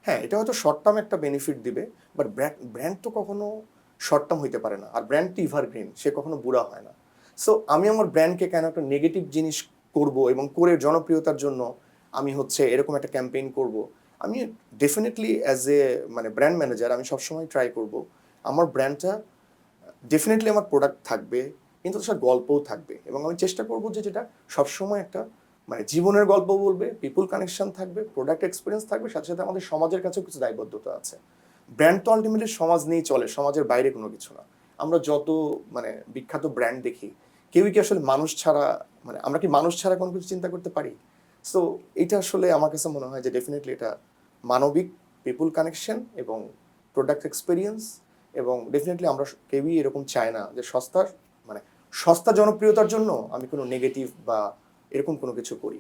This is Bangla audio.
হ্যাঁ, এটা হয়তো শর্ট টার্ম একটা বেনিফিট দিবে, বাট ব্র্যান্ড তো কখনো শর্ট টার্ম হইতে পারে না। আর ব্র্যান্ড তো এভারগ্রিন, সে কখনো বুড়া হয় না। সো আমি আমার ব্র্যান্ডকে কেন একটা নেগেটিভ জিনিস করব এবং করে জনপ্রিয়তার জন্য আমি হচ্ছে এরকম একটা ক্যাম্পেইন করব। আমি ডেফিনেটলি অ্যাজ এ মানে ব্র্যান্ড ম্যানেজার আমি সবসময় ট্রাই করব আমার ব্র্যান্ডটা ডেফিনেটলি আমার প্রোডাক্ট থাকবে, কিন্তু তার গল্পও থাকবে, এবং আমি চেষ্টা করব যে যেটা সবসময় একটা মানে জীবনের গল্প বলবে, পিপুল কানেকশন থাকবে, প্রোডাক্ট এক্সপিরিয়েন্স থাকবে, সাথে সাথে আমাদের সমাজের কাছেও কিছু দায়বদ্ধতা আছে। ব্র্যান্ড তো আলটিমেটলি সমাজ নিয়েই চলে, সমাজের বাইরে কোনো কিছু না। আমরা যত মানে বিখ্যাত ব্র্যান্ড দেখি, কেউই কি আসলে মানুষ ছাড়া, মানে আমরা কি মানুষ ছাড়া কোনো কিছু চিন্তা করতে পারি? সো এটা আসলে আমার কাছে মনে হয় যে ডেফিনেটলি এটা মানবিক, পিপুল কানেকশন এবং প্রোডাক্ট এক্সপিরিয়েন্স, এবং ডেফিনেটলি আমরা কেউই এরকম চায় না যে সস্তার মানে সস্তা জনপ্রিয়তার জন্য আমি কোনো নেগেটিভ বা এরকম কোনো কিছু করি।